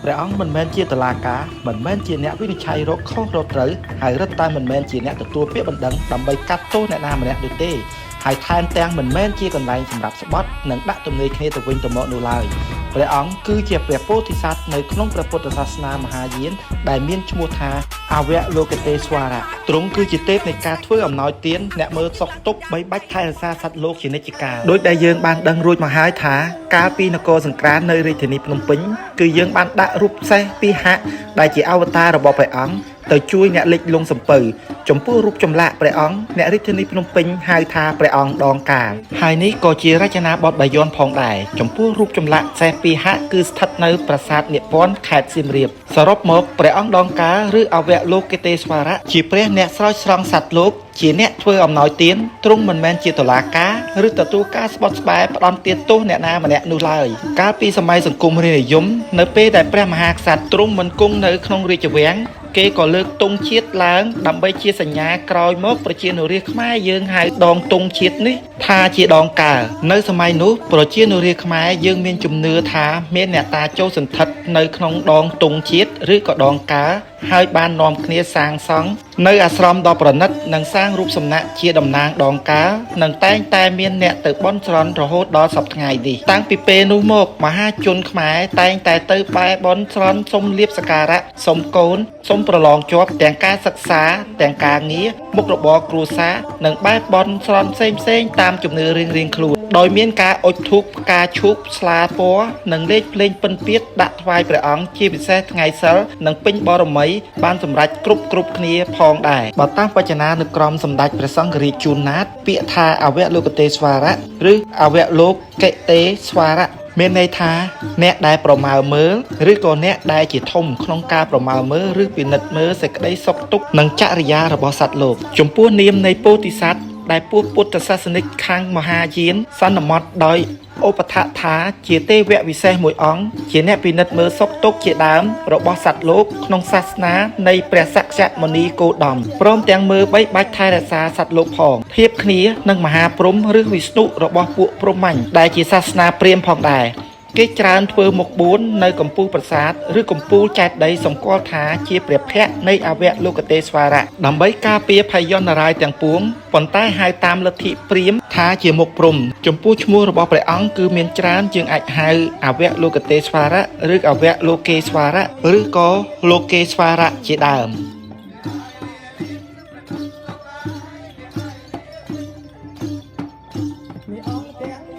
ព្រះអង្គមិនមែនជាតុលាការមិនមែនជាអ្នកវិនិច្ឆ័យរកខុសរកត្រូវហើយរឹតតែមិនមែនជាអ្នកទទួលពាក្យបណ្ដឹងដើម្បីកាត់ទោសអ្នកណាម្នាក់នោះទេហើយថែមទាំងមិនមែនជាកន្លែងសម្រាប់ស្បត់និងដាក់ទំនេរគ្នាទៅវិញទៅមកនោះឡើយព្រះអង្គគឺជាព្រះពោធិសត្វនៅក្នុងព្រះពុទ្ធសាសនាមហាយានដែលមានឈ្មោះថាអវលោកតេស្វរៈទ្រង់គឺជាទេពនៃការធ្វើអំណោយទានអ្នកមើលសុខទុក្ខបីបាច់ថែរក្សាសត្វលោកជានិច្ចកាលដោយដែលយើងបានដឹងរួចមកហើយថាកាលពីនគរសង្ក្រាននៅរាជធានីភ្នំពេញគឺយើងបានដាក់រូបសេះពីហៈដែលជាអវតាររបស់ព្រះអង្គទៅជួយអ្នកលិចលង់សំពៅចំពោះរូបចម្លាក់ព្រះអង្គអ្នករាជធានីភ្នំពេញហៅថាព្រះអង្គដងកាលហើយនេះក៏ជារចនាបថបាយ័នផងដែរចំពោះរូបចម្លាក់សេះពីហៈគឺស្ថិតនៅប្រាសាទនិព្វានខេត្តសៀមរាបសរុបមកព្រះអង្គដងកាលឬអវលោកតេស្វរៈជាព្រះអ្នកស្រោចស្រង់សត្វលោកជាអ្នកធ្វើអំណោយទានទ្រង់មិនមែនជាតុលាការឬទទួលការស្បត់ស្បែផ្ដន់ទាទោសអ្នកណាម្នាក់នោះឡើយកាលពីសម័យសង្គមរាស្ត្រនិយមនៅពេលដែលព្រះមហាក្សត្រទ្រង់មិនគង់នៅក្នុងរាជវាំងគេក៏លើកទង់ជាតិឡើងដើម្បីជាសញ្ញាក្រោយមកប្រជានុរាស្ត្រខ្មែរយើងហៅដងទង់ជាតិនេះថាជាដងកាលនៅសម័យនោះប្រជានុរាស្ត្រខ្មែរយើងមានជំនឿថាមានអ្នកតាចូលសន្ធិដ្ឋនៅក្នុងដងទង់ជាតិឬក៏ដងកាលហើយបាននាំគ្នាសាងសង់នៅអាស្រមដ៏ប្រណិតនិងសាងរូបសំណាកជាតំណាងដងកាលនិងតែងតែមានអ្នកទៅបន់ស្រន់រហូតដល់សព្វថ្ងៃនេះតាំងពីពេលនោះមកមហាជនខ្មែរតែងតែទៅបែរបន់ស្រន់សុំលាភសក្ការៈសុំកូនសុំប្រឡងជាប់ទាំងការសិក្សាទាំងការងារមុខរបរគ្រួសារនិងបែបបន់ស្រន់ផ្សេងៗតាមជំនឿរៀងៗខ្លួនដោយមានការអុជធូបផ្កាឈូកស្លាពណ៌និងលេខភ្លេងពិណពាទ្យដាក់ថ្វាយព្រះអង្គជាពិសេសថ្ងៃសិលនិងពេញបរមីបានសម្រេចគ្រប់គ្នាផងដែរបើតាមវចនានុក្រមសម្ដេចព្រះសង្ឃរាជជួនណាតពាក្យថាអវលោកតេស្វរៈឬអវលោកកិតេស្វរៈមានន័យថាអ្នកដែលប្រមាលមើលឬក៏អ្នកដែលជាធំក្នុងការប្រមាលមើលឬពិនិត្យមើលសេចក្តីសុខទុក្ខនិងចរិយារបស់សត្វលោកចំពោះនាមនៃពោធិសត្វដែលពុទ្ធសាសនិកខាងមហាយានសន្មតដោយឧបថថាជាទេវៈវិសេសមួយអង្គជាអ្នកពិនិត្យមើលសុខទុក្ខជាដើមរបស់សត្វលោកក្នុងសាសនានៃព្រះសក្យមុនីគោតមព្រមទាំងមើលបីបាច់ថែរក្សាសត្វលោកផងធៀបគ្នានឹងមហាព្រហ្មឬវិស្ណុរបស់ពួកព្រហ្មញ្ញដែលជាសាសនាព្រាហ្មណ៍ផងដែរគេច្រើនធ្វើមុខ4នៅកំពូលប្រាសាទឬកំពូលចេតិយសម្គាល់ថាជាព្រះភ័ក្ត្រនៃអវលោកតេស្វរៈដើម្បីការពារភយន្តរាយទាំងពួងប៉ុន្តែហៅតាមលទ្ធិព្រាហ្មណ៍ថាជាមុខព្រហ្មចំពោះឈ្មោះរបស់ព្រះអង្គគឺមានច្រើនជាងអាចហៅអវលោកតេស្វរៈឬអវលោកេស្វរៈឬក៏លោកេស្វរៈជាដើមมีអង្គទាំង